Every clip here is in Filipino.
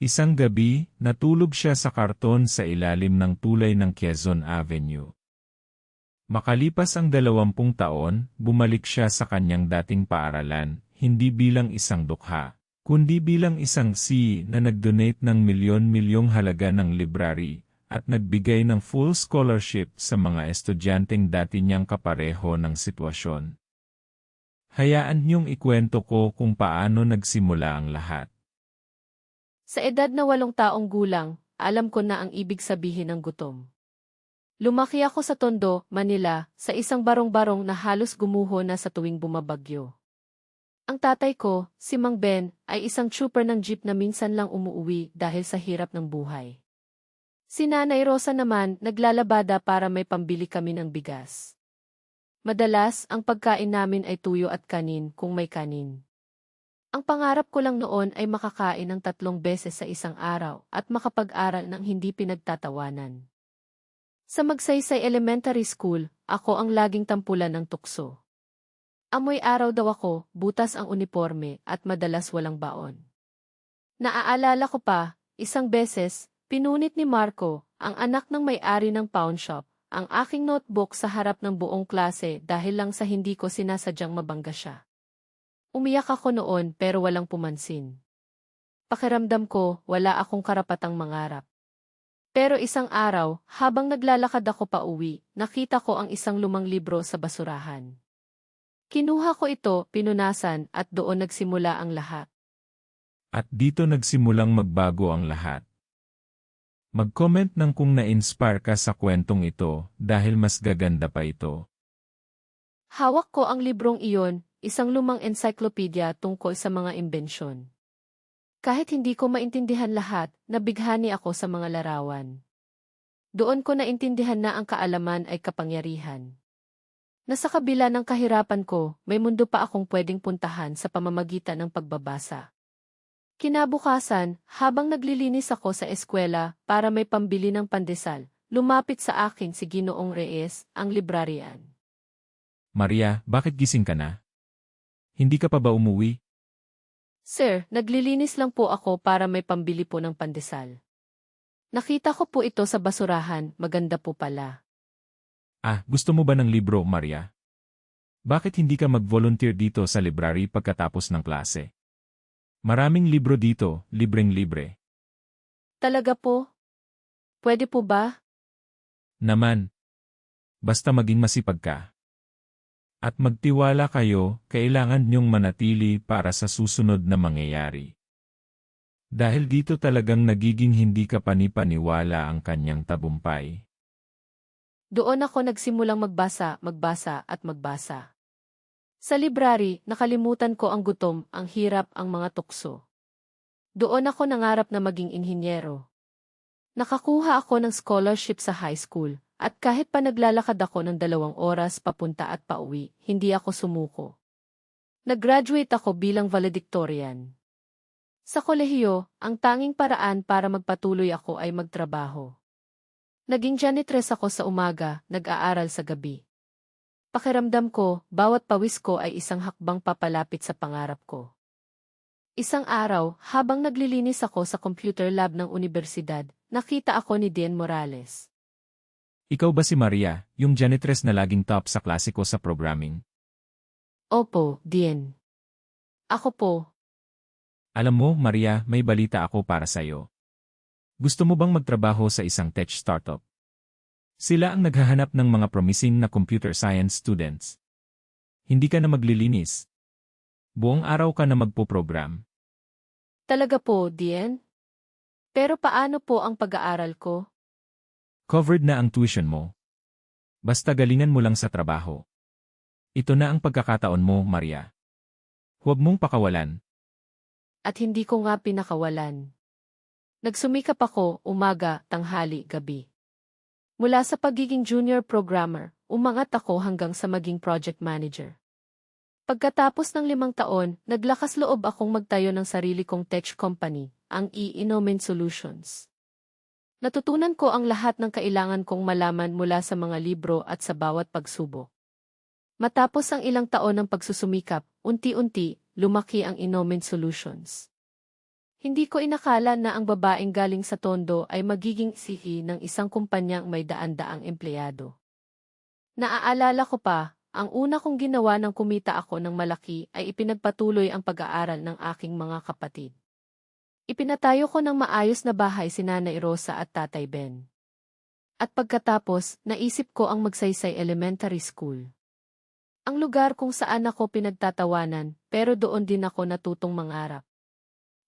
Isang gabi, natulog siya sa karton sa ilalim ng tulay ng Quezon Avenue. Makalipas ang 20 taon, bumalik siya sa kanyang dating paaralan, hindi bilang isang dukha, kundi bilang isang C na nag-donate ng milyon-milyong halaga ng library, at nagbigay ng full scholarship sa mga estudyanteng dati niyang kapareho ng sitwasyon. Hayaan niyong ikwento ko kung paano nagsimula ang lahat. Sa edad na 8 taong gulang, alam ko na ang ibig sabihin ng gutom. Lumaki ako sa Tondo, Manila, sa isang barong-barong na halos gumuho na sa tuwing bumabagyo. Ang tatay ko, si Mang Ben, ay isang trooper ng jeep na minsan lang umuuwi dahil sa hirap ng buhay. Si Nanay Rosa naman, naglalabada para may pambili kami ng bigas. Madalas, ang pagkain namin ay tuyo at kanin kung may kanin. Ang pangarap ko lang noon ay makakain ng 3 beses sa isang araw at makapag-aral ng hindi pinagtatawanan. Sa Magsaysay Elementary School, ako ang laging tampulan ng tukso. Amoy araw daw ako, butas ang uniforme at madalas walang baon. Naaalala ko pa, isang beses, pinunit ni Marco, ang anak ng may-ari ng pawn shop, ang aking notebook sa harap ng buong klase dahil lang sa hindi ko sinasadyang mabangga siya. Umiyak ako noon pero walang pumansin. Pakiramdam ko, wala akong karapatang mangarap. Pero isang araw, habang naglalakad ako pa uwi, nakita ko ang isang lumang libro sa basurahan. Kinuha ko ito, pinunasan, at doon nagsimula ang lahat. At dito nagsimulang magbago ang lahat. Mag-comment ng kung na-inspire ka sa kwentong ito dahil mas gaganda pa ito. Hawak ko ang librong iyon, isang lumang encyclopedia tungkol sa mga imbensyon. Kahit hindi ko maintindihan lahat, nabighani ako sa mga larawan. Doon ko naintindihan na ang kaalaman ay kapangyarihan. Nasa kabila ng kahirapan ko, may mundo pa akong pwedeng puntahan sa pamamagitan ng pagbabasa. Kinabukasan, habang naglilinis ako sa eskwela para may pambili ng pandesal, lumapit sa akin si Ginoong Reyes, ang librarian. Maria, bakit gising ka na? Hindi ka pa ba umuwi? Sir, naglilinis lang po ako para may pambili po ng pandesal. Nakita ko po ito sa basurahan, maganda po pala. Gusto mo ba ng libro, Maria? Bakit hindi ka mag-volunteer dito sa library pagkatapos ng klase? Maraming libro dito, libreng-libre. Talaga po? Pwede po ba? Naman. Basta maging masipag ka. At magtiwala kayo, kailangan niyong manatili para sa susunod na mangyayari. Dahil dito talagang nagiging hindi ka panipaniwala ang kanyang tabumpay. Doon ako nagsimulang magbasa at magbasa. Sa library, nakalimutan ko ang gutom, ang hirap, ang mga tukso. Doon ako nangarap na maging inhinyero. Nakakuha ako ng scholarship sa high school. At kahit pa naglalakad ako ng 2 oras papunta at pauwi, hindi ako sumuko. Nag-graduate ako bilang valedictorian. Sa kolehiyo, ang tanging paraan para magpatuloy ako ay magtrabaho. Naging janitress ako sa umaga, nag-aaral sa gabi. Pakiramdam ko, bawat pawis ko ay isang hakbang papalapit sa pangarap ko. Isang araw, habang naglilinis ako sa computer lab ng universidad, nakita ako ni Dean Morales. Ikaw ba si Maria, yung janitress na laging top sa klase ko sa programming? Opo, Dean. Ako po. Alam mo, Maria, may balita ako para sa'yo. Gusto mo bang magtrabaho sa isang tech startup? Sila ang naghahanap ng mga promising na computer science students. Hindi ka na maglilinis. Buong araw ka na magpo-program. Talaga po, Dean? Pero paano po ang pag-aaral ko? Covered na ang tuition mo. Basta galingan mo lang sa trabaho. Ito na ang pagkakataon mo, Maria. Huwag mong pakawalan. At hindi ko nga pinakawalan. Nagsumikap ako, umaga, tanghali, gabi. Mula sa pagiging junior programmer, umangat ako hanggang sa maging project manager. Pagkatapos ng 5 taon, naglakas loob akong magtayo ng sarili kong tech company, ang e-Inomen Solutions. Natutunan ko ang lahat ng kailangan kong malaman mula sa mga libro at sa bawat pagsubok. Matapos ang ilang taon ng pagsusumikap, unti-unti, lumaki ang Inomen Solutions. Hindi ko inakala na ang babaeng galing sa Tondo ay magiging sihi ng isang kumpanyang may daan-daang empleyado. Naaalala ko pa, ang una kong ginawa nang kumita ako ng malaki ay ipinagpatuloy ang pag-aaral ng aking mga kapatid. Ipinatayo ko ng maayos na bahay si Nanay Rosa at Tatay Ben. At pagkatapos, naisip ko ang Magsaysay Elementary School. Ang lugar kung saan ako pinagtatawanan, pero doon din ako natutong mangarap.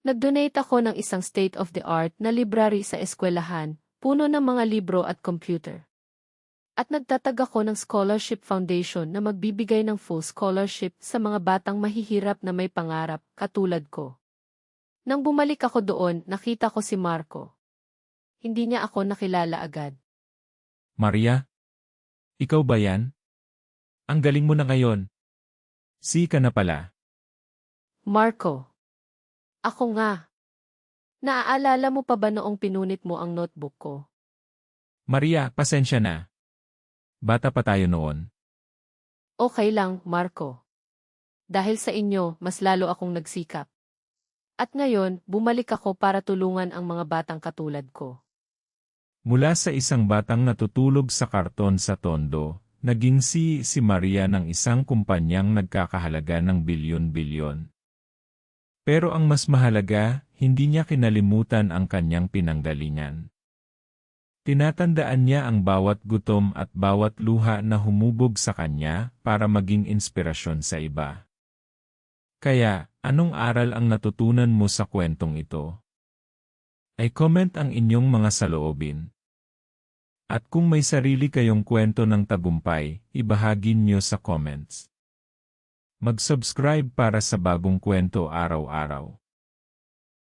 Nag-donate ako ng isang state-of-the-art na library sa eskwelahan, puno ng mga libro at computer. At nagtatag ako ng scholarship foundation na magbibigay ng full scholarship sa mga batang mahihirap na may pangarap, katulad ko. Nang bumalik ako doon, nakita ko si Marco. Hindi niya ako nakilala agad. Maria? Ikaw ba yan? Ang galing mo na ngayon. Si ka na pala. Marco. Ako nga. Naaalala mo pa ba noong pinunit mo ang notebook ko? Maria, pasensya na. Bata pa tayo noon. Okay lang, Marco. Dahil sa inyo, mas lalo akong nagsikap. At ngayon, bumalik ako para tulungan ang mga batang katulad ko. Mula sa isang batang natutulog sa karton sa Tondo, naging si Maria ng isang kumpanyang nagkakahalaga ng bilyon-bilyon. Pero ang mas mahalaga, hindi niya kinalimutan ang kanyang pinanggalingan. Tinatandaan niya ang bawat gutom at bawat luha na humubog sa kanya para maging inspirasyon sa iba. Kaya, anong aral ang natutunan mo sa kwentong ito? Ay comment ang inyong mga saloobin. At kung may sarili kayong kwento ng tagumpay, ibahagi niyo sa comments. Mag-subscribe para sa bagong kwento araw-araw.